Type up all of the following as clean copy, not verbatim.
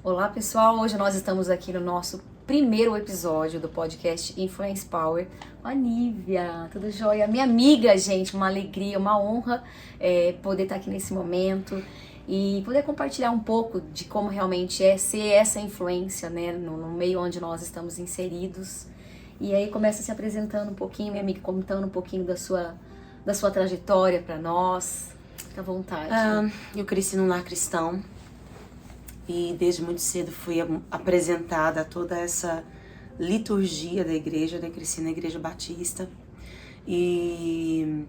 Olá pessoal, hoje nós estamos aqui no nosso primeiro episódio do podcast Influence Power. A Nívia, tudo jóia? Minha amiga, gente, uma alegria, uma honra poder estar aqui nesse momento e poder compartilhar um pouco de como realmente é ser essa influência, né, no meio onde nós estamos inseridos. E aí começa se apresentando um pouquinho, minha amiga, contando um pouquinho da sua trajetória para nós. Fica à vontade. Eu cresci num lar cristão. E desde muito cedo fui apresentada a toda essa liturgia da igreja, né? Cresci na igreja batista. E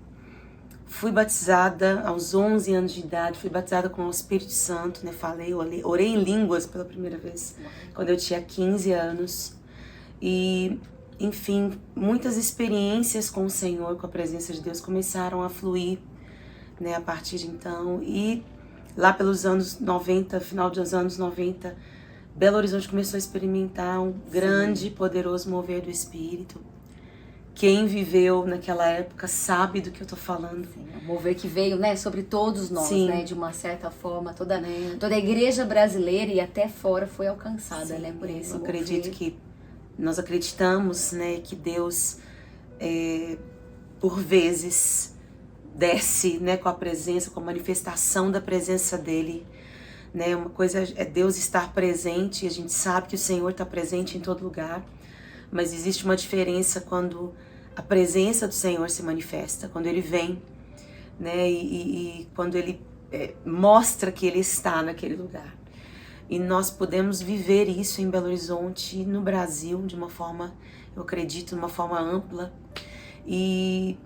fui batizada aos 11 anos de idade, fui batizada com o Espírito Santo, né? Orei em línguas pela primeira vez, quando eu tinha 15 anos. E, enfim, muitas experiências com o Senhor, com a presença de Deus, começaram a fluir, né? A partir de então. E lá pelos anos 90, final dos anos 90, Belo Horizonte começou a experimentar um grande, poderoso mover do Espírito. Quem viveu naquela época sabe do que eu tô falando. Sim, o mover que veio, né, sobre todos nós, Sim. né, de uma certa forma, toda a igreja brasileira e até fora foi alcançada, Sim, né, por esse eu mover. acredito que nós acreditamos, né, que Deus, por vezes, desce, né, com a presença, com a manifestação da presença dele, né? Uma coisa é Deus estar presente, e a gente sabe que o Senhor está presente em todo lugar, mas existe uma diferença quando a presença do Senhor se manifesta, quando ele vem, né, e quando ele mostra que ele está naquele lugar. E nós podemos viver isso em Belo Horizonte e no Brasil de uma forma, eu acredito, de uma forma ampla. E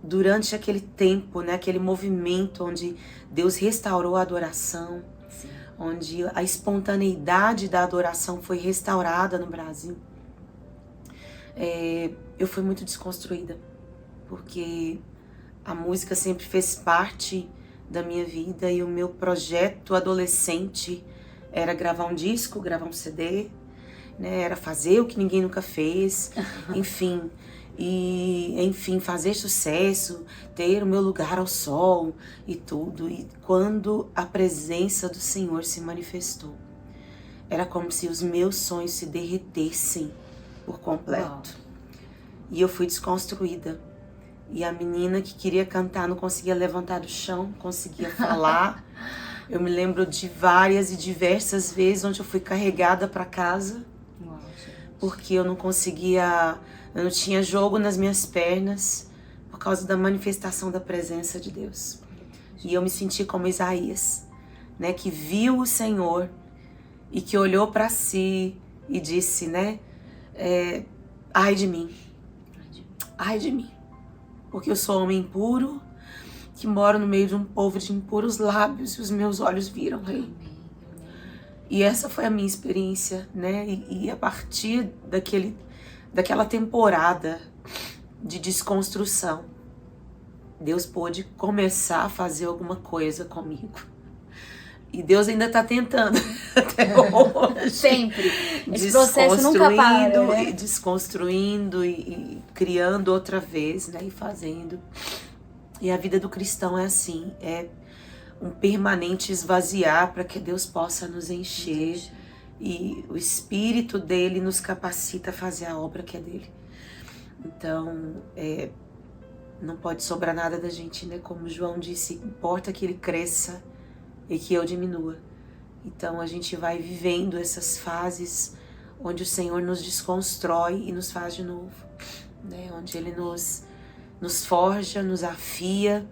durante aquele tempo, né, aquele movimento onde Deus restaurou a adoração, Sim. onde a espontaneidade da adoração foi restaurada no Brasil, eu fui muito desconstruída, porque a música sempre fez parte da minha vida e o meu projeto adolescente era gravar um disco, gravar um CD, né, era fazer o que ninguém nunca fez, enfim... fazer sucesso, ter o meu lugar ao sol e tudo. E quando a presença do Senhor se manifestou, era como se os meus sonhos se derretessem por completo. Uau. E eu fui desconstruída. E a menina que queria cantar não conseguia levantar do chão, conseguia falar. Eu me lembro de várias e diversas vezes onde eu fui carregada para casa. Uau, porque eu não conseguia... Eu não tinha jogo nas minhas pernas por causa da manifestação da presença de Deus. E eu me senti como Isaías, né, que viu o Senhor e que olhou para si e disse, né, ai de mim, porque eu sou homem impuro, que moro no meio de um povo de impuros lábios e os meus olhos viram o Rei. E essa foi a minha experiência, né, e a partir daquela temporada de desconstrução, Deus pôde começar a fazer alguma coisa comigo. E Deus ainda está tentando até hoje. Sempre. Esse processo nunca para, né? E desconstruindo e criando outra vez, né? E fazendo. E a vida do cristão é assim, é um permanente esvaziar para que Deus possa nos encher. E o Espírito dele nos capacita a fazer a obra que é dele. Então, não pode sobrar nada da gente, né? Como João disse, importa que ele cresça e que eu diminua. Então, a gente vai vivendo essas fases onde o Senhor nos desconstrói e nos faz de novo, né? Onde ele nos forja, nos afia,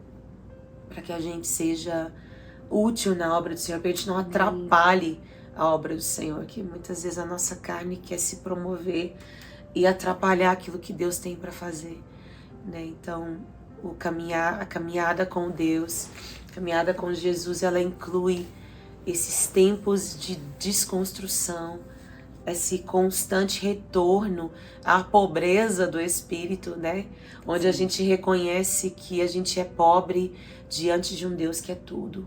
para que a gente seja útil na obra do Senhor, para que a gente não atrapalhe a obra do Senhor, que muitas vezes a nossa carne quer se promover e atrapalhar aquilo que Deus tem para fazer, né? Então, a caminhada com Deus, a caminhada com Jesus, ela inclui esses tempos de desconstrução, esse constante retorno à pobreza do Espírito, né? Onde a gente reconhece que a gente é pobre diante de um Deus que é tudo.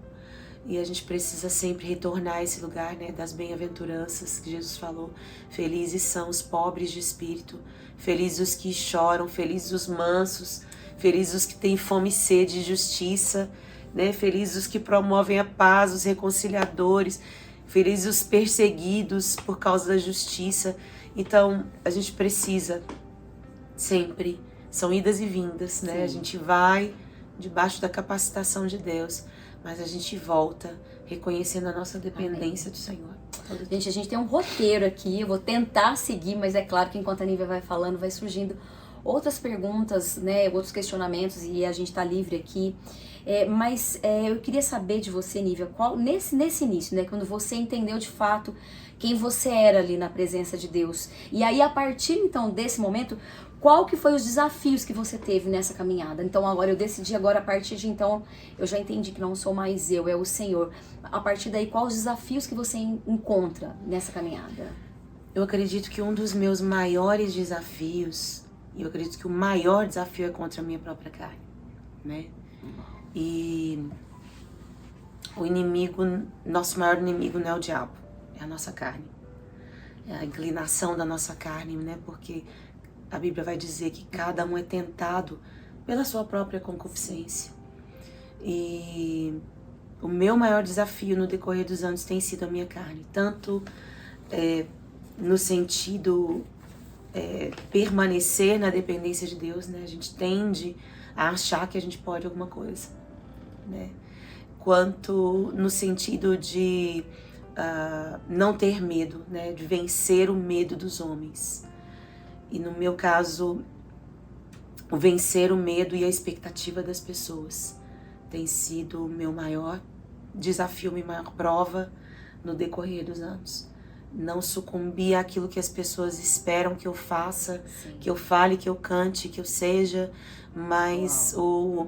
E a gente precisa sempre retornar a esse lugar, né, das bem-aventuranças que Jesus falou. Felizes são os pobres de espírito, felizes os que choram, felizes os mansos, felizes os que têm fome e sede de justiça, né? Felizes os que promovem a paz, os reconciliadores. Felizes os perseguidos por causa da justiça. Então, a gente precisa sempre, são idas e vindas, né? Sim. A gente vai debaixo da capacitação de Deus, mas a gente volta reconhecendo a nossa dependência do Senhor. Gente, a gente tem um roteiro aqui, eu vou tentar seguir, mas é claro que enquanto a Nívia vai falando, vai surgindo outras perguntas, né, outros questionamentos, e a gente tá livre aqui. Mas eu queria saber de você, Nívia, nesse início, né, quando você entendeu de fato quem você era ali na presença de Deus. E aí, a partir então desse momento, qual que foi os desafios que você teve nessa caminhada? Então agora eu decidi, agora a partir de então, eu já entendi que não sou mais eu, é o Senhor. A partir daí, quais os desafios que você encontra nessa caminhada? Eu acredito que um dos meus maiores desafios, e eu acredito que o maior desafio é contra a minha própria carne, né? E o inimigo, nosso maior inimigo não é o diabo, é a nossa carne. É a inclinação da nossa carne, né? Porque a Bíblia vai dizer que cada um é tentado pela sua própria concupiscência. E o meu maior desafio no decorrer dos anos tem sido a minha carne. Tanto no sentido permanecer na dependência de Deus, né? A gente tende a achar que a gente pode alguma coisa, né? Quanto no sentido de não ter medo, né? De vencer o medo dos homens. E no meu caso, o vencer o medo e a expectativa das pessoas tem sido o meu maior desafio, minha maior prova no decorrer dos anos. Não sucumbir àquilo que as pessoas esperam que eu faça, sim, que eu fale, que eu cante, que eu seja, mas o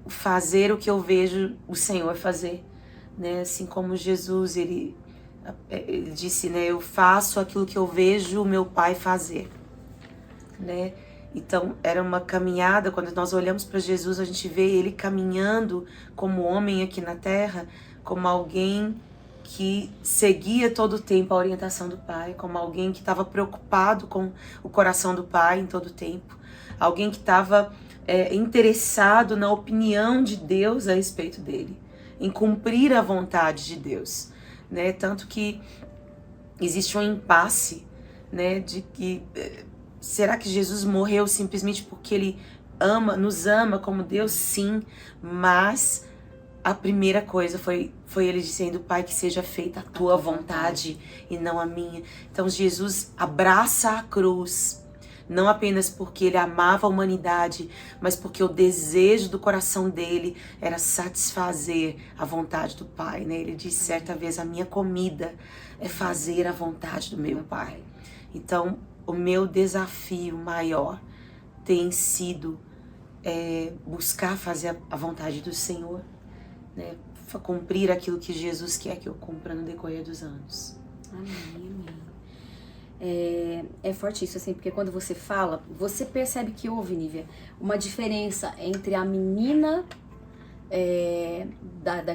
fazer o que eu vejo o Senhor fazer, né? Assim como Jesus, ele disse, né? Eu faço aquilo que eu vejo o meu Pai fazer, né? Então, era uma caminhada, quando nós olhamos para Jesus, a gente vê ele caminhando como homem aqui na terra, como alguém que seguia todo o tempo a orientação do Pai, como alguém que estava preocupado com o coração do Pai em todo o tempo, alguém que estava interessado na opinião de Deus a respeito dele, em cumprir a vontade de Deus, né? Tanto que existe um impasse, né, de que será que Jesus morreu simplesmente porque ele nos ama como Deus? Sim, mas a primeira coisa foi ele dizendo, Pai, que seja feita a tua vontade e não a minha. Então Jesus abraça a cruz, não apenas porque ele amava a humanidade, mas porque o desejo do coração dele era satisfazer a vontade do Pai, né? Ele disse certa vez, a minha comida é fazer a vontade do meu Pai. Então, o meu desafio maior tem sido buscar fazer a vontade do Senhor, né? Cumprir aquilo que Jesus quer que eu cumpra no decorrer dos anos. Amém. É forte isso, assim, porque quando você fala, você percebe que houve, Nívia, uma diferença entre a menina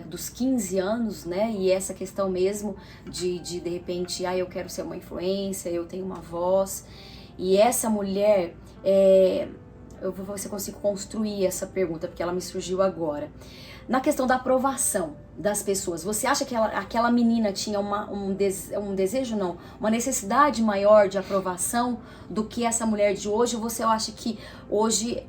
dos 15 anos, né, e essa questão mesmo de repente, eu quero ser uma influência, eu tenho uma voz, e essa mulher, eu vou ver se eu consigo construir essa pergunta, porque ela me surgiu agora. Na questão da aprovação das pessoas, você acha que aquela menina tinha um desejo, não, uma necessidade maior de aprovação do que essa mulher de hoje? Ou você acha que hoje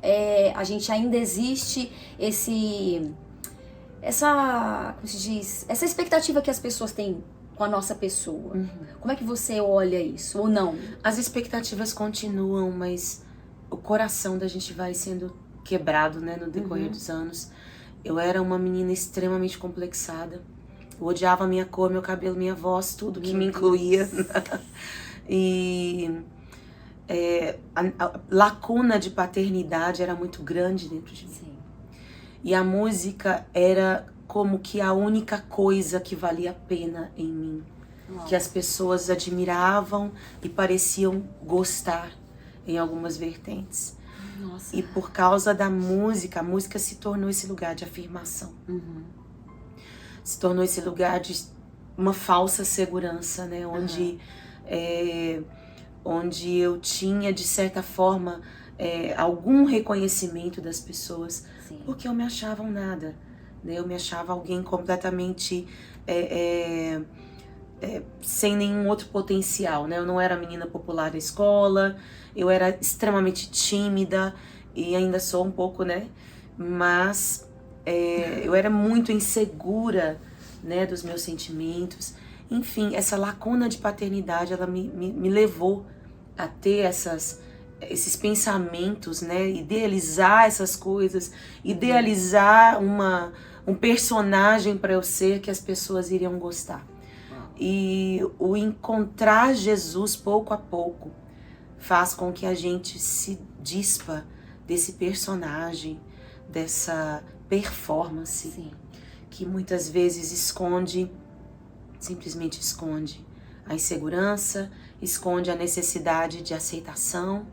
a gente ainda existe como se diz, essa expectativa que as pessoas têm com a nossa pessoa? Uhum. Como é que você olha isso, ou não? As expectativas continuam, mas o coração da gente vai sendo quebrado, né, no decorrer dos anos. Eu era uma menina extremamente complexada. Eu odiava minha cor, meu cabelo, minha voz, tudo que me incluía. E a lacuna de paternidade era muito grande dentro de mim. Sim. E a música era como que a única coisa que valia a pena em mim. Nossa. Que as pessoas admiravam e pareciam gostar em algumas vertentes. Nossa. E por causa da música, a música se tornou esse lugar de afirmação. Uhum. Se tornou esse lugar de uma falsa segurança, né? Onde eu tinha, de certa forma, algum reconhecimento das pessoas. Sim. Porque eu me achava um nada. né? Eu me achava alguém completamente sem nenhum outro potencial, né? Eu não era menina popular da escola, eu era extremamente tímida e ainda sou um pouco, né? Mas eu era muito insegura, né, dos meus sentimentos. Enfim, essa lacuna de paternidade, ela me levou a ter esses pensamentos, né? Idealizar essas coisas, idealizar um personagem para eu ser que as pessoas iriam gostar. E o encontrar Jesus pouco a pouco faz com que a gente se dispa desse personagem, dessa performance. Sim. Que muitas vezes simplesmente esconde a insegurança, esconde a necessidade de aceitação,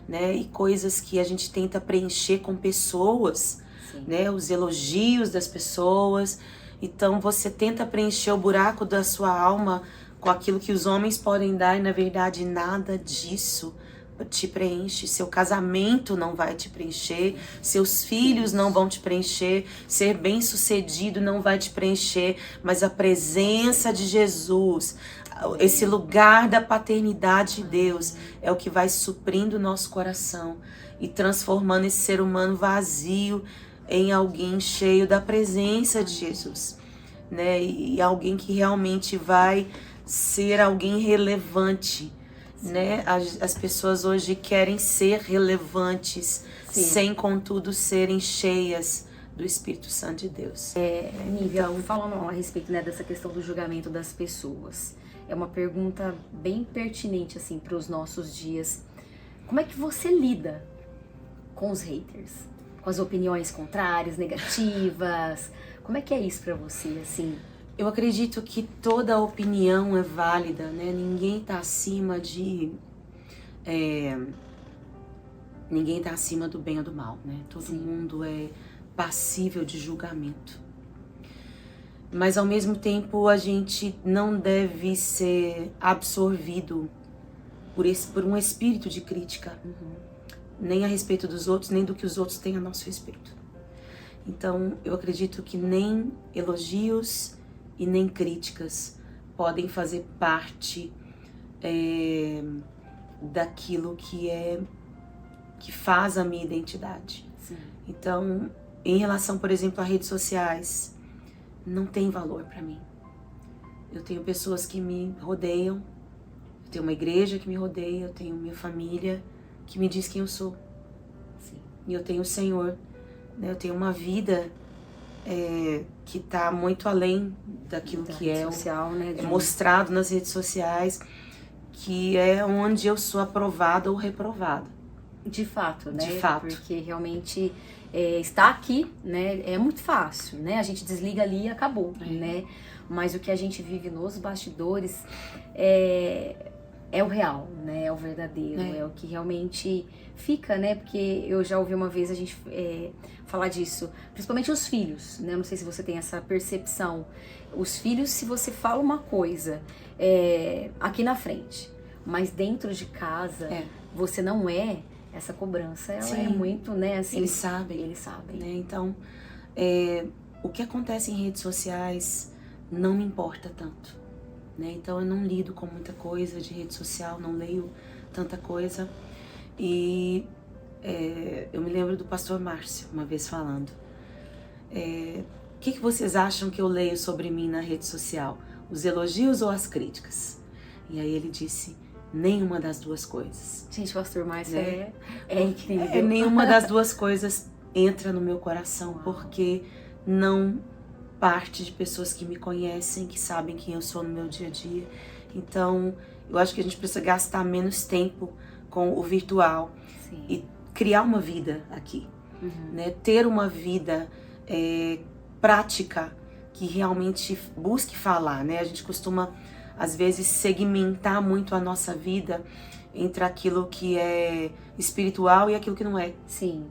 né? E coisas que a gente tenta preencher com pessoas, né? Os elogios das pessoas. Então você tenta preencher o buraco da sua alma com aquilo que os homens podem dar e na verdade nada disso te preenche. Seu casamento não vai te preencher, seus filhos não vão te preencher, ser bem-sucedido não vai te preencher, mas a presença de Jesus, esse lugar da paternidade de Deus é o que vai suprindo o nosso coração e transformando esse ser humano vazio em alguém cheio da presença de Jesus, né? E alguém que realmente vai ser alguém relevante, né? As pessoas hoje querem ser relevantes, sem contudo serem cheias do Espírito Santo de Deus. Nívia, falando a respeito, né, dessa questão do julgamento das pessoas, é uma pergunta bem pertinente assim para os nossos dias. Como é que você lida com os haters? Com as opiniões contrárias, negativas? Como é que é isso pra você, assim? Eu acredito que toda opinião é válida, né? Ninguém tá acima ninguém tá acima do bem ou do mal, né? Todo mundo é passível de julgamento. Mas ao mesmo tempo a gente não deve ser absorvido por um espírito de crítica. Nem a respeito dos outros, nem do que os outros têm a nosso respeito. Então, eu acredito que nem elogios e nem críticas podem fazer parte daquilo que faz a minha identidade. Sim. Então, em relação, por exemplo, a redes sociais, não tem valor para mim. Eu tenho pessoas que me rodeiam, eu tenho uma igreja que me rodeia, eu tenho minha família que me diz quem eu sou. Sim. E eu tenho o Senhor, né? Eu tenho uma vida que está muito além daquilo que é social, né? mostrado nas redes sociais, que é onde eu sou aprovada ou reprovada. De fato, né? De fato. Porque realmente estar aqui, né, é muito fácil, né? A gente desliga ali e acabou, né? Mas o que a gente vive nos bastidores é o real, né? É o verdadeiro, é o que realmente fica, né? Porque eu já ouvi uma vez a gente falar disso, principalmente os filhos, né? Não sei se você tem essa percepção. Os filhos, se você fala uma coisa aqui na frente, mas dentro de casa você não essa cobrança, ela é muito, né? Assim, eles sabem. Né? Então, o que acontece em redes sociais não me importa tanto. Né? Então eu não lido com muita coisa de rede social, não leio tanta coisa. E eu me lembro do pastor Márcio uma vez falando: o que vocês acham que eu leio sobre mim na rede social? Os elogios ou as críticas? E aí ele disse: nenhuma das duas coisas. Gente, o pastor Márcio é incrível. Nenhuma das duas coisas entra no meu coração, porque não parte de pessoas que me conhecem, que sabem quem eu sou no meu dia a dia. Então, eu acho que a gente precisa gastar menos tempo com o virtual. Sim. E criar uma vida aqui, né? Ter uma vida prática que realmente busque falar, né? A gente costuma, às vezes, segmentar muito a nossa vida entre aquilo que é espiritual e aquilo que não é. Sim.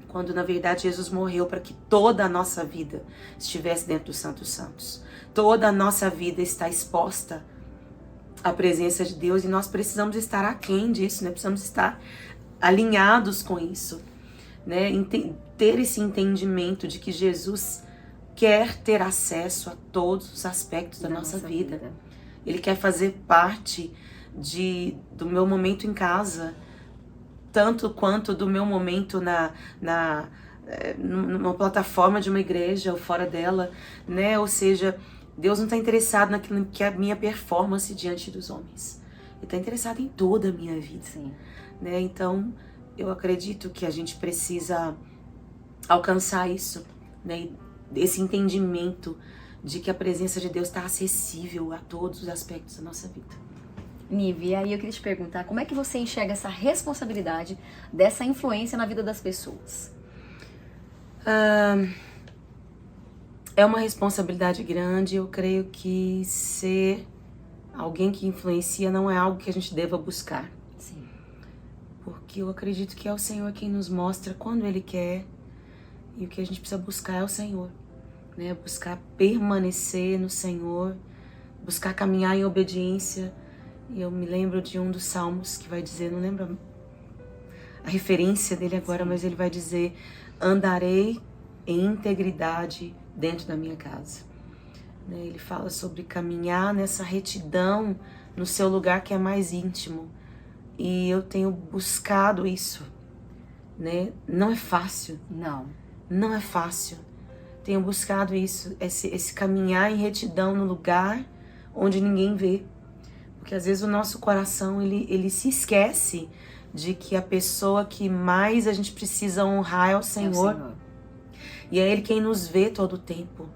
Quando, na verdade, Jesus morreu para que toda a nossa vida estivesse dentro dos Santos Santos. Toda a nossa vida está exposta à presença de Deus e nós precisamos estar aquém disso, né? Precisamos estar alinhados com isso, né? Ter esse entendimento de que Jesus quer ter acesso a todos os aspectos da nossa vida. Ele quer fazer parte do meu momento em casa, tanto quanto do meu momento numa plataforma de uma igreja ou fora dela, né? Ou seja, Deus não está interessado naquilo que é a minha performance diante dos homens. Ele está interessado em toda a minha vida. Sim. Né? Então, eu acredito que a gente precisa alcançar isso, né? Esse entendimento de que a presença de Deus está acessível a todos os aspectos da nossa vida. Nive, e aí eu queria te perguntar, como é que você enxerga essa responsabilidade dessa influência na vida das pessoas? É uma responsabilidade grande. Eu creio que ser alguém que influencia não é algo que a gente deva buscar. Sim. Porque eu acredito que é o Senhor quem nos mostra quando Ele quer, e o que a gente precisa buscar é o Senhor, né? Buscar permanecer no Senhor, buscar caminhar em obediência. E eu me lembro de um dos salmos que vai dizer, não lembro a referência dele agora, mas ele vai dizer: andarei em integridade dentro da minha casa. Ele fala sobre caminhar nessa retidão no seu lugar que é mais íntimo. E eu tenho buscado isso, né? Não é fácil. Não é fácil. Tenho buscado isso, esse caminhar em retidão no lugar onde ninguém vê. Porque às vezes o nosso coração, ele se esquece de que a pessoa que mais a gente precisa honrar é o Senhor. E é Ele quem nos vê todo o tempo,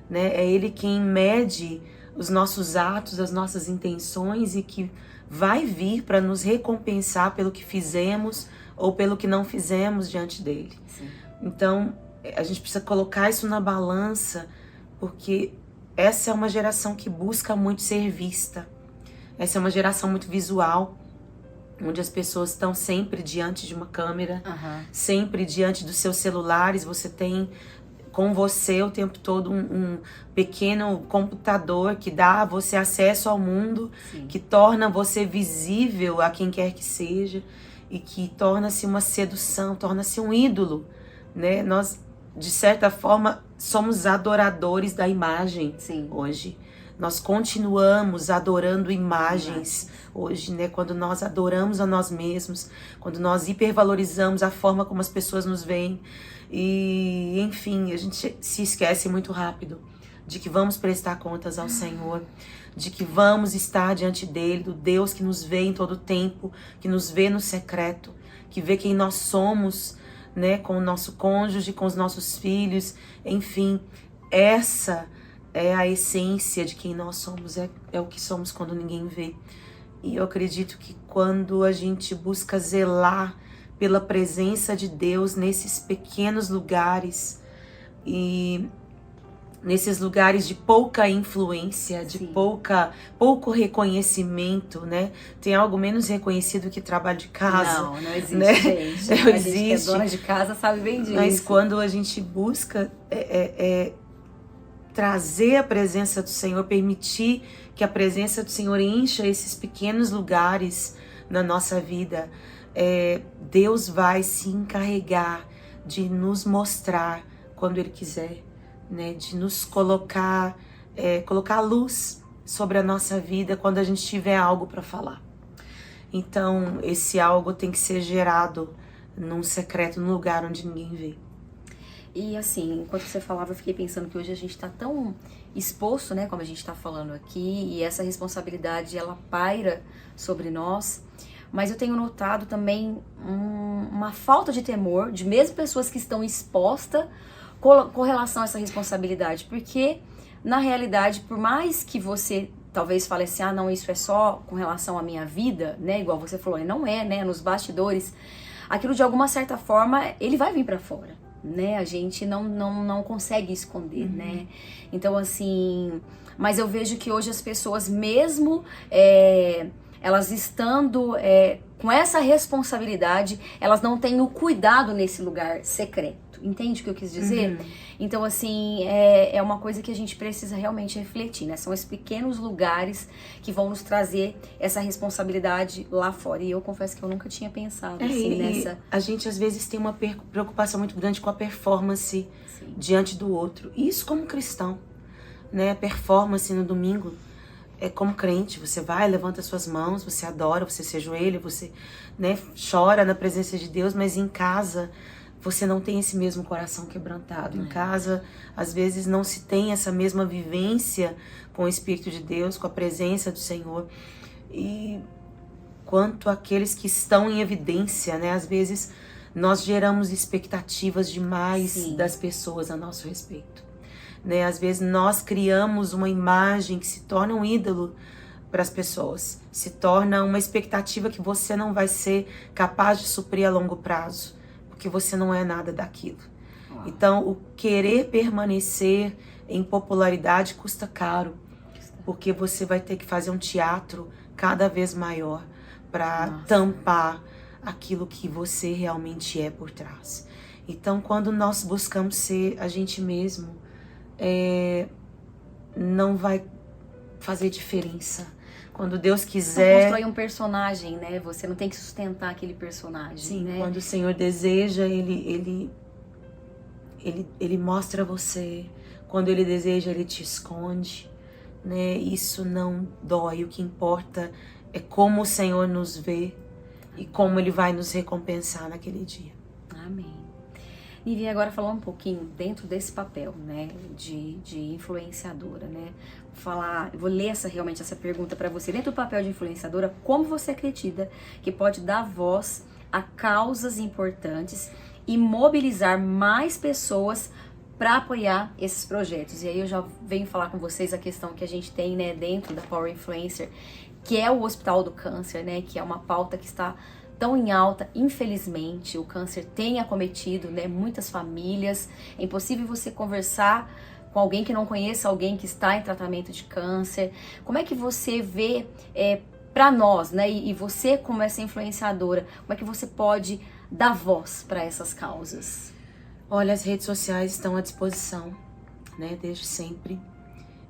né? É Ele quem mede os nossos atos, as nossas intenções, e que vai vir para nos recompensar pelo que fizemos ou pelo que não fizemos diante dele. Sim. Então, a gente precisa colocar isso na balança, porque essa é uma geração que busca muito ser vista. Essa é uma geração muito visual, onde as pessoas estão sempre diante de uma câmera, sempre diante dos seus celulares. Você tem com você o tempo todo um pequeno computador que dá a você acesso ao mundo, Sim. que torna você visível a quem quer que seja, e que torna-se uma sedução, torna-se um ídolo, né? Nós, de certa forma, somos adoradores da imagem. Sim. Hoje. Nós continuamos adorando imagens hoje, né? Quando nós adoramos a nós mesmos, quando nós hipervalorizamos a forma como as pessoas nos veem. E, enfim, a gente se esquece muito rápido de que vamos prestar contas ao Senhor, de que vamos estar diante dele, do Deus que nos vê em todo tempo, que nos vê no secreto, que vê quem nós somos, né? Com o nosso cônjuge, com os nossos filhos, enfim, essa é a essência de quem nós somos, é o que somos quando ninguém vê. E eu acredito que quando a gente busca zelar pela presença de Deus nesses pequenos lugares, e nesses lugares de pouca influência, de pouco reconhecimento, né? Tem algo menos reconhecido que trabalho de casa. Não existe, né? gente. Não a existe. gente que é dona de casa sabe bem disso. Mas quando a gente busca trazer a presença do Senhor, permitir que a presença do Senhor encha esses pequenos lugares na nossa vida, Deus vai se encarregar de nos mostrar quando Ele quiser, né? De nos colocar luz sobre a nossa vida quando a gente tiver algo para falar. Então, esse algo tem que ser gerado num secreto, num lugar onde ninguém vê. E assim, enquanto você falava, eu fiquei pensando que hoje a gente tá tão exposto, né, como a gente tá falando aqui, e essa responsabilidade, ela paira sobre nós, mas eu tenho notado também uma falta de temor de mesmo pessoas que estão expostas com relação a essa responsabilidade, porque na realidade, por mais que você talvez fale assim, não, isso é só com relação à minha vida, né, igual você falou, e não é, né, nos bastidores, aquilo de alguma certa forma, ele vai vir pra fora. Né, a gente não consegue esconder, né? Então, assim, mas eu vejo que hoje as pessoas, mesmo elas estando com essa responsabilidade, elas não têm o cuidado nesse lugar secreto. Entende o que eu quis dizer? Então, assim, é uma coisa que a gente precisa realmente refletir, né? São esses pequenos lugares que vão nos trazer essa responsabilidade lá fora. E eu confesso que eu nunca tinha pensado assim nessa... A gente, às vezes, tem uma preocupação muito grande com a performance diante do outro. Isso como cristão, né? A performance no domingo é como crente. Você vai, levanta suas mãos, você adora, você se ajoelha, você, né, chora na presença de Deus, mas em casa... você não tem esse mesmo coração quebrantado. Em casa, às vezes, não se tem essa mesma vivência com o Espírito de Deus, com a presença do Senhor. E quanto àqueles que estão em evidência, né? Às vezes, nós geramos expectativas demais das pessoas a nosso respeito. Né? Às vezes, nós criamos uma imagem que se torna um ídolo para as pessoas. Se torna uma expectativa que você não vai ser capaz de suprir a longo prazo. Que você não é nada daquilo. Então, o querer permanecer em popularidade custa caro, porque você vai ter que fazer um teatro cada vez maior para tampar aquilo que você realmente é por trás. Então, quando nós buscamos ser a gente mesmo, não vai fazer diferença. Quando Deus quiser... Você constrói um personagem, né? Você não tem que sustentar aquele personagem, Sim, né? Quando o Senhor deseja, Ele mostra você. Quando Ele deseja, Ele te esconde, né? Isso não dói. O que importa é como o Senhor nos vê e como Ele vai nos recompensar naquele dia. Amém. Nívia, agora falar um pouquinho dentro desse papel, né, de influenciadora, né? Vou ler realmente essa pergunta para você. Dentro do papel de influenciadora, como você acredita que pode dar voz a causas importantes e mobilizar mais pessoas para apoiar esses projetos? E aí eu já venho falar com vocês a questão que a gente tem, né, dentro da Power Influencer, que é o Hospital do Câncer, né, que é uma pauta que está tão em alta. Infelizmente, o câncer tem acometido, né, muitas famílias. É impossível você conversar com alguém que não conheça alguém que está em tratamento de câncer. Como é que você vê para nós, né, e você como essa influenciadora, como é que você pode dar voz para essas causas? Olha, as redes sociais estão à disposição, né, desde sempre.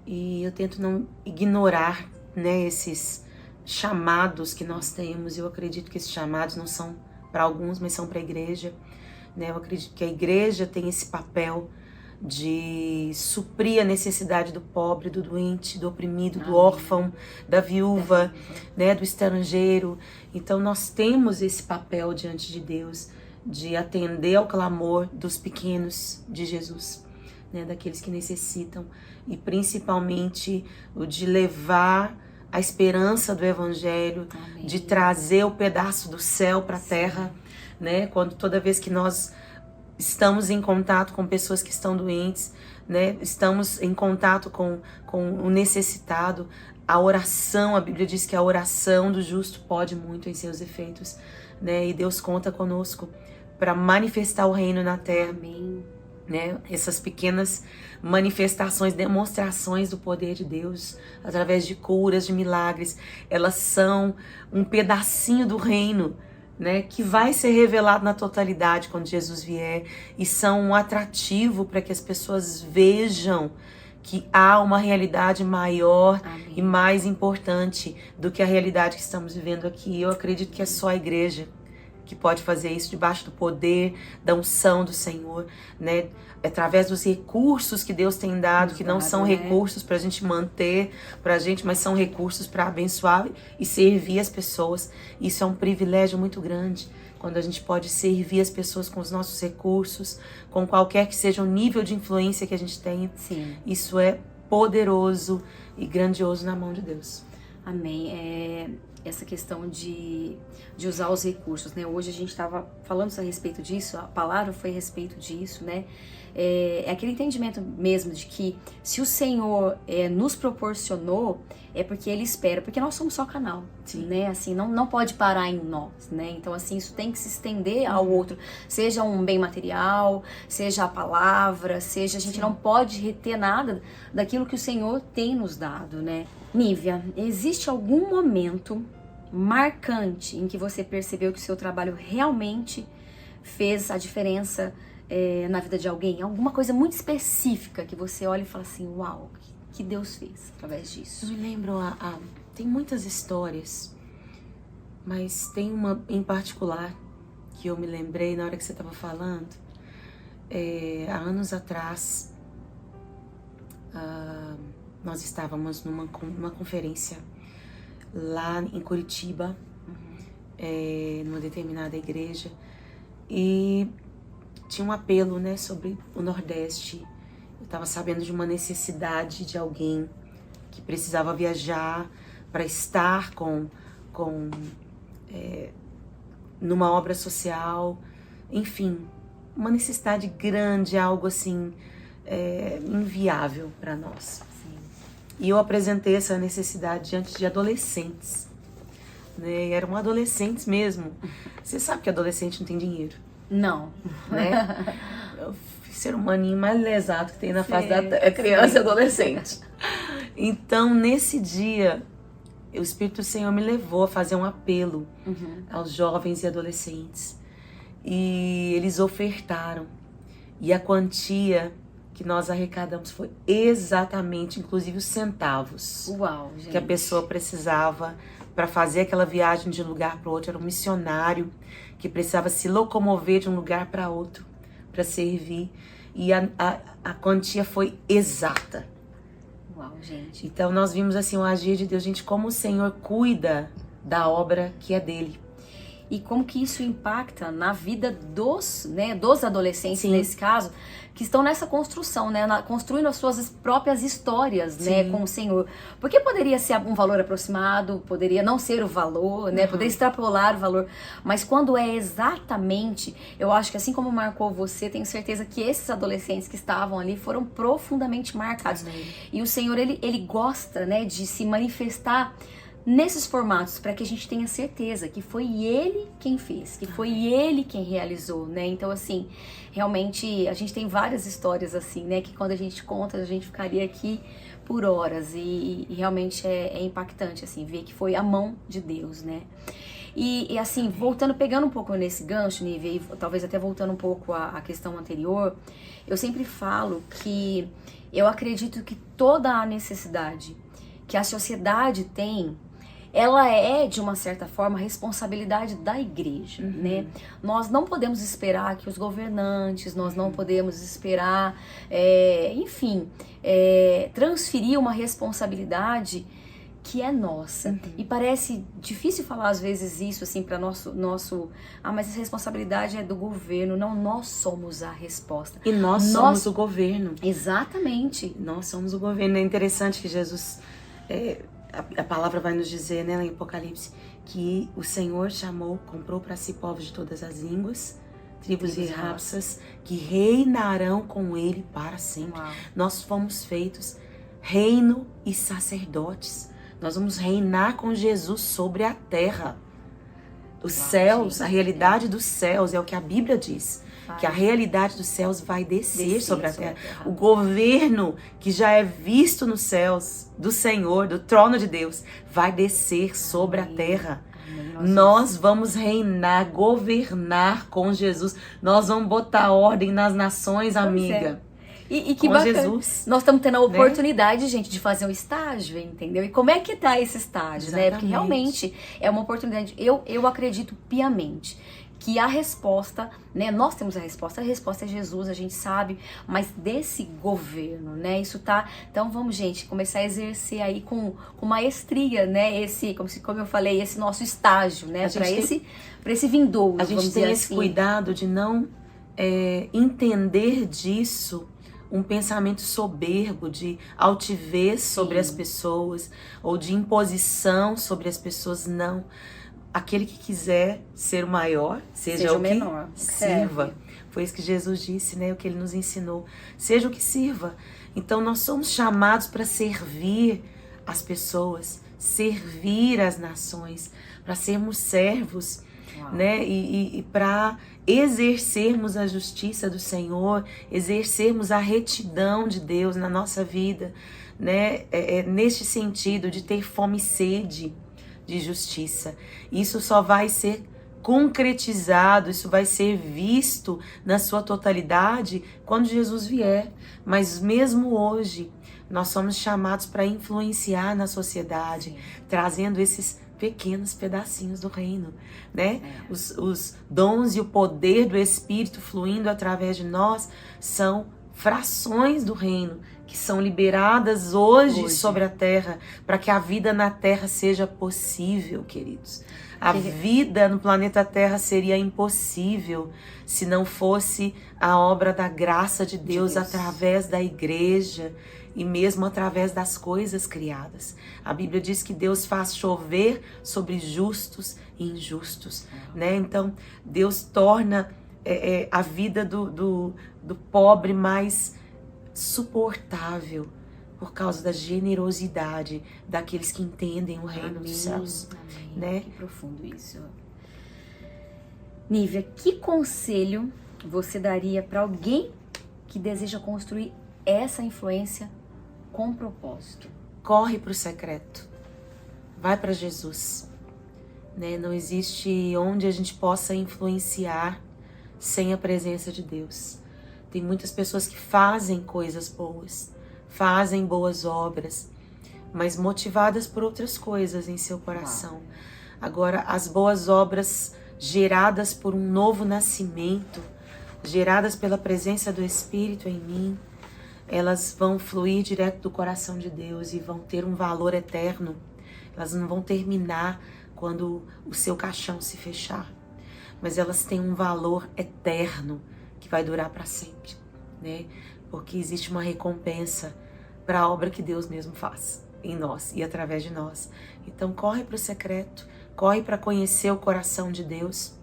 E eu tento não ignorar, né, esses chamados que nós temos. Eu acredito que esses chamados não são para alguns, mas são para a igreja, né? Eu acredito que a igreja tem esse papel de suprir a necessidade do pobre, do doente, do oprimido, do órfão, da viúva, né, do estrangeiro. Então nós temos esse papel diante de Deus de atender ao clamor dos pequenos de Jesus, né, daqueles que necessitam, e principalmente o de levar a esperança do Evangelho, Amém. De trazer o pedaço do céu para a terra, né? Toda vez que nós estamos em contato com pessoas que estão doentes, né? Estamos em contato com o necessitado, a oração, a Bíblia diz que a oração do justo pode muito em seus efeitos, né? E Deus conta conosco para manifestar o reino na terra. Amém. Né? Essas pequenas manifestações, demonstrações do poder de Deus através de curas, de milagres, elas são um pedacinho do reino, né, que vai ser revelado na totalidade quando Jesus vier, e são um atrativo para que as pessoas vejam que há uma realidade maior Amém. E mais importante do que a realidade que estamos vivendo aqui. Eu acredito que é só a igreja que pode fazer isso, debaixo do poder, da unção do Senhor, né? Através dos recursos que Deus tem dado, que não são recursos para a gente manter pra gente, mas são recursos para abençoar e servir as pessoas. Isso é um privilégio muito grande, quando a gente pode servir as pessoas com os nossos recursos, com qualquer que seja o nível de influência que a gente tenha. Sim. Isso é poderoso e grandioso na mão de Deus. Amém. Essa questão de usar os recursos, né? Hoje a gente estava falando a respeito disso, a palavra foi a respeito disso, né? É aquele entendimento mesmo de que se o Senhor nos proporcionou, é porque Ele espera, porque nós somos só canal, né? Assim, não pode parar em nós, né? Então, assim, isso tem que se estender ao outro, seja um bem material, seja a palavra, seja a gente não pode reter nada daquilo que o Senhor tem nos dado, né? Nívia, existe algum momento marcante em que você percebeu que o seu trabalho realmente fez a diferença na vida de alguém? Alguma coisa muito específica que você olha e fala assim, uau, que Deus fez através disso? Eu me lembro, tem muitas histórias, mas tem uma em particular que eu me lembrei na hora que você estava falando. Há anos atrás, nós estávamos numa conferência lá em Curitiba, numa determinada igreja, e tinha um apelo, né, sobre o Nordeste. Eu estava sabendo de uma necessidade de alguém que precisava viajar para estar numa obra social, enfim, uma necessidade grande, algo assim inviável para nós. Sim. E eu apresentei essa necessidade diante de adolescentes, né? E eram adolescentes mesmo. Você sabe que adolescente não tem dinheiro. Não. Né? É o ser humaninho mais lesado que tem na face da criança e adolescente. Então, nesse dia, o Espírito do Senhor me levou a fazer um apelo aos jovens e adolescentes. E eles ofertaram. E a quantia que nós arrecadamos foi exatamente, inclusive os centavos. Uau, gente. Que a pessoa precisava para fazer aquela viagem de um lugar para o outro. Era um missionário que precisava se locomover de um lugar para outro para servir. E a quantia foi exata. Uau, gente. Então nós vimos assim o agir de Deus, gente, como o Senhor cuida da obra que é dele. E como que isso impacta na vida dos adolescentes, Sim. nesse caso, que estão nessa construção, né? Construindo as suas próprias histórias, né, com o Senhor. Porque poderia ser um valor aproximado, poderia não ser o valor, né? Poderia extrapolar o valor. Mas quando é exatamente, eu acho que assim como marcou você, tenho certeza que esses adolescentes que estavam ali foram profundamente marcados. Amém. E o Senhor, ele gosta, né, de se manifestar nesses formatos, para que a gente tenha certeza que foi Ele quem fez, que foi Ele quem realizou, né? Então, assim, realmente, a gente tem várias histórias assim, né? Que quando a gente conta, a gente ficaria aqui por horas e realmente é impactante, assim, ver que foi a mão de Deus, né? E assim, pegando um pouco nesse gancho, Nívia, e talvez até voltando um pouco à questão anterior, eu sempre falo que eu acredito que toda a necessidade que a sociedade tem, ela é, de uma certa forma, responsabilidade da igreja, né? Nós não podemos esperar que os governantes, nós não podemos esperar, transferir uma responsabilidade que é nossa. E parece difícil falar às vezes isso, assim, para nosso... mas essa responsabilidade é do governo. Não, nós somos a resposta. E nós somos o governo. Exatamente. Nós somos o governo. É interessante que Jesus... a palavra vai nos dizer, né, em Apocalipse, que o Senhor comprou para si povos de todas as línguas, tribos e raças, que reinarão com ele para sempre. Uau. Nós fomos feitos reino e sacerdotes. Nós vamos reinar com Jesus sobre a terra. Os céus, a realidade dos céus, é o que a Bíblia diz. Que a realidade dos céus vai descer sobre a terra. O governo que já é visto nos céus, do Senhor, do trono de Deus, vai descer sobre a terra. Nós vamos reinar, governar com Jesus. Nós vamos botar ordem nas nações, amiga. E que com bacana. Jesus. Nós estamos tendo a oportunidade, gente, de fazer um estágio, entendeu? E como é que tá esse estágio, né? Porque realmente é uma oportunidade. Eu acredito piamente que a resposta, né? Nós temos a resposta é Jesus, a gente sabe, mas desse governo, né? Isso tá. Então vamos, gente, começar a exercer aí com maestria, né? Como eu falei, esse nosso estágio, né? Para esse vindouro. A gente tem esse cuidado de não entender disso um pensamento soberbo, de altivez sobre as pessoas, ou de imposição sobre as pessoas, não. Aquele que quiser ser o maior, seja o menor, que sirva. Foi isso que Jesus disse, né? O que ele nos ensinou. Seja o que sirva. Então nós somos chamados para servir as pessoas, servir as nações, para sermos servos, né? E para exercermos a justiça do Senhor, exercermos a retidão de Deus na nossa vida, né? Neste sentido de ter fome e sede, de justiça. Isso só vai ser concretizado, isso vai ser visto na sua totalidade quando Jesus vier. Mas mesmo hoje, nós somos chamados para influenciar na sociedade, sim, trazendo esses pequenos pedacinhos do reino, né? Os dons e o poder do Espírito fluindo através de nós são frações do reino que são liberadas hoje sobre a terra, para que a vida na terra seja possível, queridos. A vida no planeta Terra seria impossível se não fosse a obra da graça de Deus através da igreja e mesmo através das coisas criadas. A Bíblia diz que Deus faz chover sobre justos e injustos, né? Então, Deus torna a vida do pobre mais suportável por causa da generosidade daqueles que entendem o reino dos céus. Amém. Né? Que profundo isso. Nívia, que conselho você daria para alguém que deseja construir essa influência com propósito? Corre para o secreto. Vai para Jesus. Né? Não existe onde a gente possa influenciar sem a presença de Deus. Tem muitas pessoas que fazem coisas boas, fazem boas obras, mas motivadas por outras coisas em seu coração. Agora, as boas obras geradas por um novo nascimento, geradas pela presença do Espírito em mim, elas vão fluir direto do coração de Deus e vão ter um valor eterno. Elas não vão terminar quando o seu caixão se fechar, mas elas têm um valor eterno que vai durar para sempre, né? Porque existe uma recompensa para a obra que Deus mesmo faz em nós e através de nós. Então corre para o secreto, corre para conhecer o coração de Deus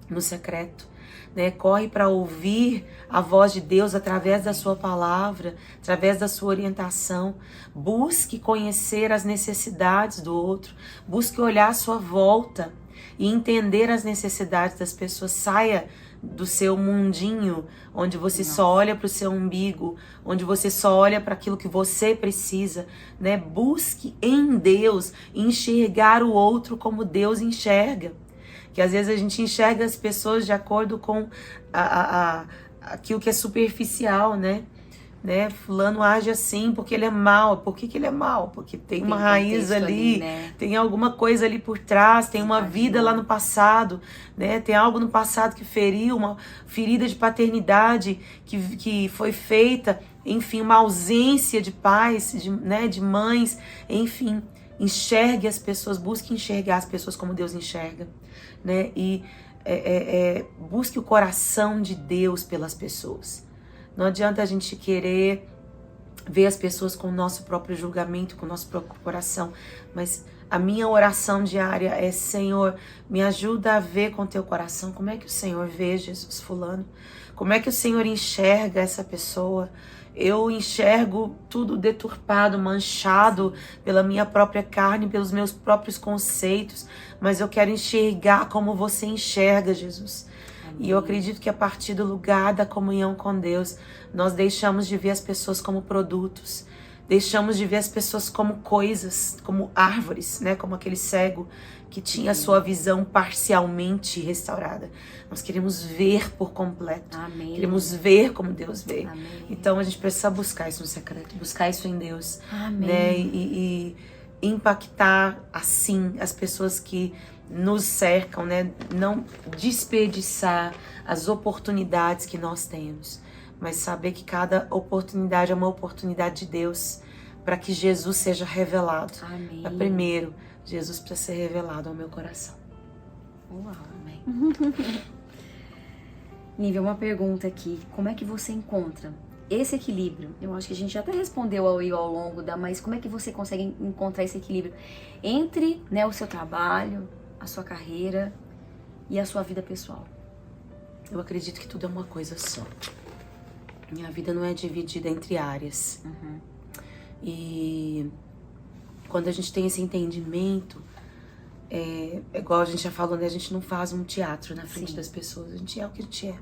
no secreto, né? Corre para ouvir a voz de Deus através da sua palavra, através da sua orientação. Busque conhecer as necessidades do outro, busque olhar à sua volta e entender as necessidades das pessoas. Saia do seu mundinho, onde você só olha para o seu umbigo, onde você só olha para aquilo que você precisa, né? Busque em Deus enxergar o outro como Deus enxerga. Que às vezes a gente enxerga as pessoas de acordo com aquilo que é superficial, né? Fulano age assim porque ele é mau. Por que ele é mau? Porque tem uma raiz ali, né? Tem alguma coisa ali por trás, tem uma vida lá no passado, né? Tem algo no passado que feriu, uma ferida de paternidade que foi feita, enfim, uma ausência de pais, de mães, enfim. Enxergue as pessoas, busque enxergar as pessoas como Deus enxerga, né? E busque o coração de Deus pelas pessoas. Não adianta a gente querer ver as pessoas com o nosso próprio julgamento, com o nosso próprio coração. Mas a minha oração diária é: Senhor, me ajuda a ver com o teu coração. Como é que o Senhor vê Jesus fulano? Como é que o Senhor enxerga essa pessoa? Eu enxergo tudo deturpado, manchado pela minha própria carne, pelos meus próprios conceitos. Mas eu quero enxergar como você enxerga, Jesus. E eu acredito que a partir do lugar da comunhão com Deus, nós deixamos de ver as pessoas como produtos, deixamos de ver as pessoas como coisas, como árvores, né? Como aquele cego que tinha a sua visão parcialmente restaurada. Nós queremos ver por completo. Amém. Queremos ver como Deus vê. Amém. Então a gente precisa buscar isso no secreto, buscar isso em Deus. Amém. Né? E impactar assim as pessoas que nos cercam, né? Não desperdiçar as oportunidades que nós temos, mas saber que cada oportunidade é uma oportunidade de Deus para que Jesus seja revelado. Amém. Mas primeiro, Jesus precisa ser revelado ao meu coração. Uau, amém. Nívia, uma pergunta aqui. Como é que você encontra esse equilíbrio? Eu acho que a gente já até respondeu ao longo mas como é que você consegue encontrar esse equilíbrio entre, né, o seu trabalho, a sua carreira e a sua vida pessoal? Eu acredito que tudo é uma coisa só. Minha vida não é dividida entre áreas. E quando a gente tem esse entendimento, igual a gente já falou, né? A gente não faz um teatro na frente das pessoas. A gente é o que a gente é.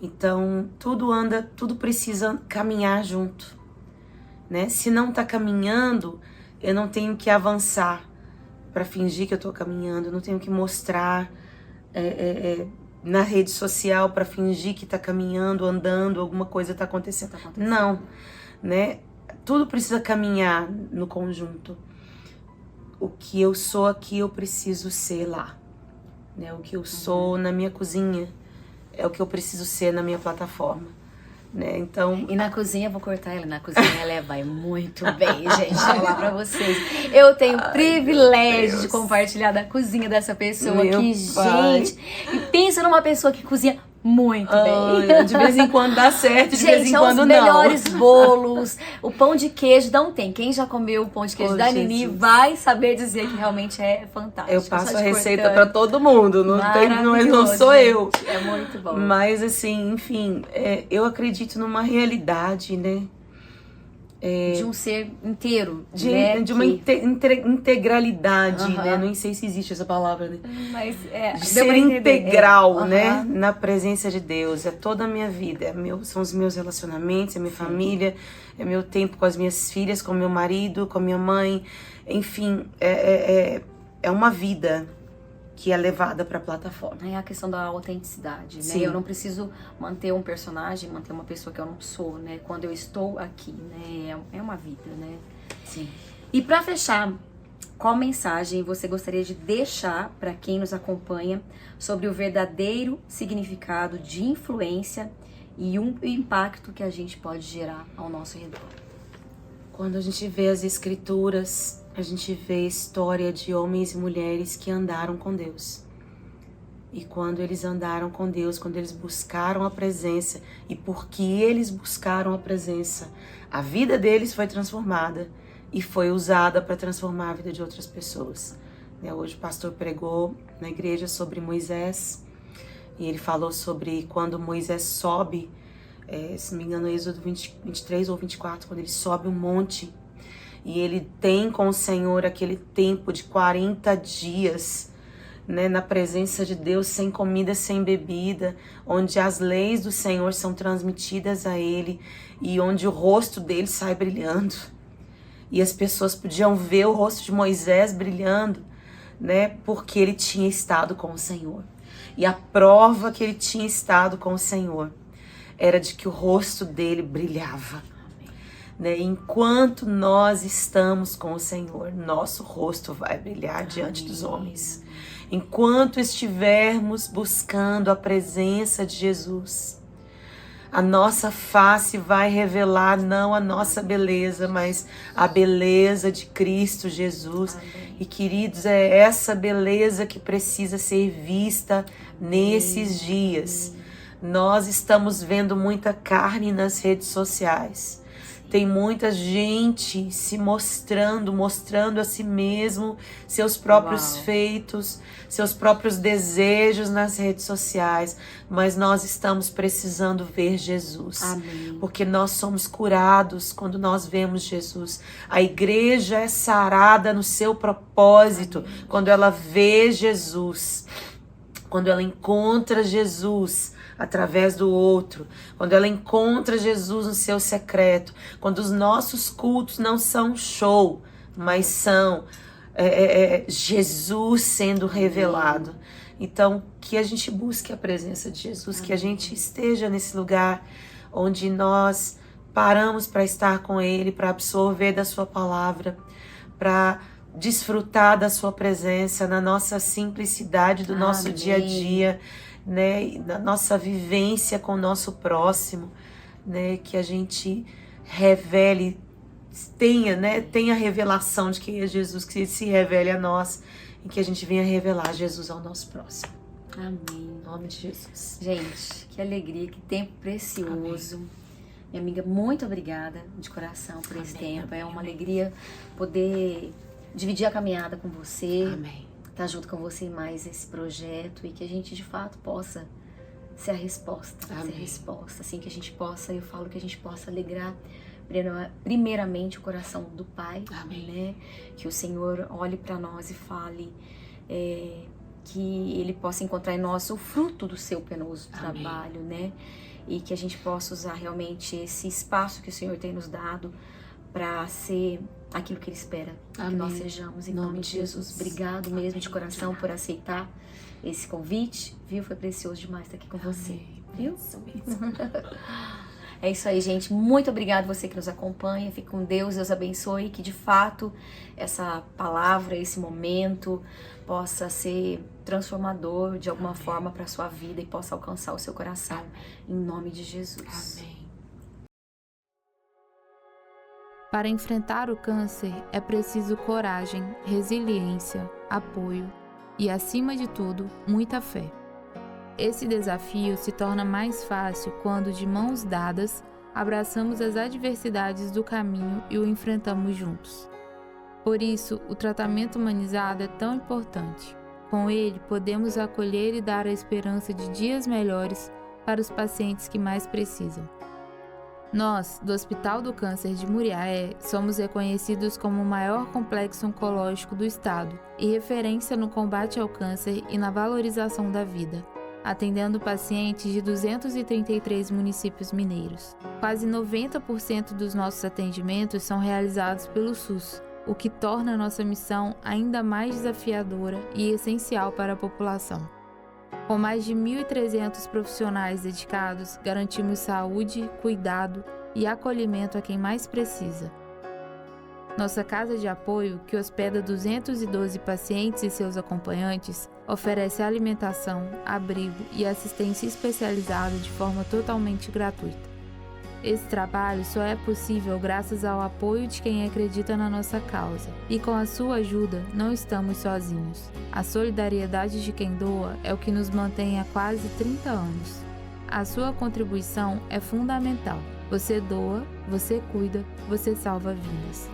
Então, tudo precisa caminhar junto, né? Se não tá caminhando, eu não tenho que avançar, para fingir que eu tô caminhando, não tenho que mostrar na rede social para fingir que tá caminhando, andando, alguma coisa tá acontecendo. Não, né? Tudo precisa caminhar no conjunto. O que eu sou aqui, eu preciso ser lá, né? O que eu sou na minha cozinha é o que eu preciso ser na minha plataforma. Né? Então, e na cozinha, vou cortar ela, na cozinha ela vai muito bem, gente, vou falar pra vocês. Eu tenho o privilégio de compartilhar da cozinha dessa pessoa aqui, gente. E pensa numa pessoa que cozinha muito bem. De vez em quando dá certo, de vez em quando não. Os melhores bolos, o pão de queijo não tem. Quem já comeu o pão de queijo da Nini vai saber dizer que realmente é fantástico. Eu passo a receita pra todo mundo, não sou gente, eu. É muito bom. Mas assim, enfim, eu acredito numa realidade, né? De um ser inteiro, de uma integralidade, né? Não sei se existe essa palavra, né? Mas de ser integral, né? Na presença de Deus. É toda a minha vida, são os meus relacionamentos, é minha família, é meu tempo com as minhas filhas, com meu marido, com a minha mãe. Enfim, é uma vida que é levada para a plataforma. É a questão da autenticidade, né? Sim. Eu não preciso manter um personagem, manter uma pessoa que eu não sou, né? Quando eu estou aqui, né? É uma vida, né? Sim. E para fechar, qual mensagem você gostaria de deixar para quem nos acompanha sobre o verdadeiro significado de influência e o impacto que a gente pode gerar ao nosso redor? Quando a gente vê as escrituras, a gente vê a história de homens e mulheres que andaram com Deus. E quando eles andaram com Deus, quando eles buscaram a presença, e porque eles buscaram a presença, a vida deles foi transformada e foi usada para transformar a vida de outras pessoas. Hoje o pastor pregou na igreja sobre Moisés, e ele falou sobre quando Moisés sobe, se não me engano, Êxodo 23 ou 24, quando ele sobe um monte, e ele tem com o Senhor aquele tempo de 40 dias, né, na presença de Deus, sem comida, sem bebida, onde as leis do Senhor são transmitidas a ele e onde o rosto dele sai brilhando. E as pessoas podiam ver o rosto de Moisés brilhando, né, porque ele tinha estado com o Senhor. E a prova que ele tinha estado com o Senhor era de que o rosto dele brilhava. Né? Enquanto nós estamos com o Senhor, nosso rosto vai brilhar diante dos homens. Enquanto estivermos buscando a presença de Jesus, a nossa face vai revelar não a nossa beleza, mas a beleza de Cristo Jesus. Amém. E queridos, é essa beleza que precisa ser vista nesses dias. Nós estamos vendo muita carne nas redes sociais. Tem muita gente se mostrando a si mesmo, seus próprios feitos, seus próprios desejos nas redes sociais. Mas nós estamos precisando ver Jesus. Amém. Porque nós somos curados quando nós vemos Jesus. A igreja é sarada no seu propósito. Amém. Quando ela vê Jesus. Quando ela encontra Jesus através do outro, quando ela encontra Jesus no seu secreto, quando os nossos cultos não são show, mas são Jesus sendo revelado. Então, que a gente busque a presença de Jesus, que a gente esteja nesse lugar onde nós paramos para estar com Ele, para absorver da sua palavra, para desfrutar da sua presença na nossa simplicidade do nosso dia a dia, né, na nossa vivência com o nosso próximo, né, que a gente revele, tenha a revelação de quem é Jesus, que se revele a nós e que a gente venha revelar Jesus ao nosso próximo. Amém. Em nome de Jesus. Gente, que alegria, que tempo precioso. Amém. Minha amiga, muito obrigada de coração por esse tempo. É uma alegria poder dividir a caminhada com você. Amém. Estar junto com você em mais esse projeto e que a gente de fato possa ser a resposta. Amém. Ser a resposta. Assim que a gente possa, eu falo que a gente possa alegrar primeiramente o coração do Pai. Amém. Né? Que o Senhor olhe para nós e fale que Ele possa encontrar em nós o fruto do seu penoso Amém. trabalho, né? E que a gente possa usar realmente esse espaço que o Senhor tem nos dado para ser aquilo que Ele espera Amém. que nós sejamos, em nome de Jesus. Obrigado mesmo de coração por aceitar esse convite, viu? Foi precioso demais estar aqui com você, viu? Isso mesmo. É isso aí, gente. Muito obrigado você que nos acompanha. Fique com Deus, Deus abençoe. Que de fato essa palavra, esse momento possa ser transformador de alguma forma para a sua vida e possa alcançar o seu coração. Em nome de Jesus. Amém. Para enfrentar o câncer é preciso coragem, resiliência, apoio e, acima de tudo, muita fé. Esse desafio se torna mais fácil quando, de mãos dadas, abraçamos as adversidades do caminho e o enfrentamos juntos. Por isso, o tratamento humanizado é tão importante. Com ele, podemos acolher e dar a esperança de dias melhores para os pacientes que mais precisam. Nós, do Hospital do Câncer de Muriaé, somos reconhecidos como o maior complexo oncológico do estado e referência no combate ao câncer e na valorização da vida, atendendo pacientes de 233 municípios mineiros. Quase 90% dos nossos atendimentos são realizados pelo SUS, o que torna a nossa missão ainda mais desafiadora e essencial para a população. Com mais de 1.300 profissionais dedicados, garantimos saúde, cuidado e acolhimento a quem mais precisa. Nossa casa de apoio, que hospeda 212 pacientes e seus acompanhantes, oferece alimentação, abrigo e assistência especializada de forma totalmente gratuita. Esse trabalho só é possível graças ao apoio de quem acredita na nossa causa, e com a sua ajuda não estamos sozinhos. A solidariedade de quem doa é o que nos mantém há quase 30 anos. A sua contribuição é fundamental. Você doa, você cuida, você salva vidas.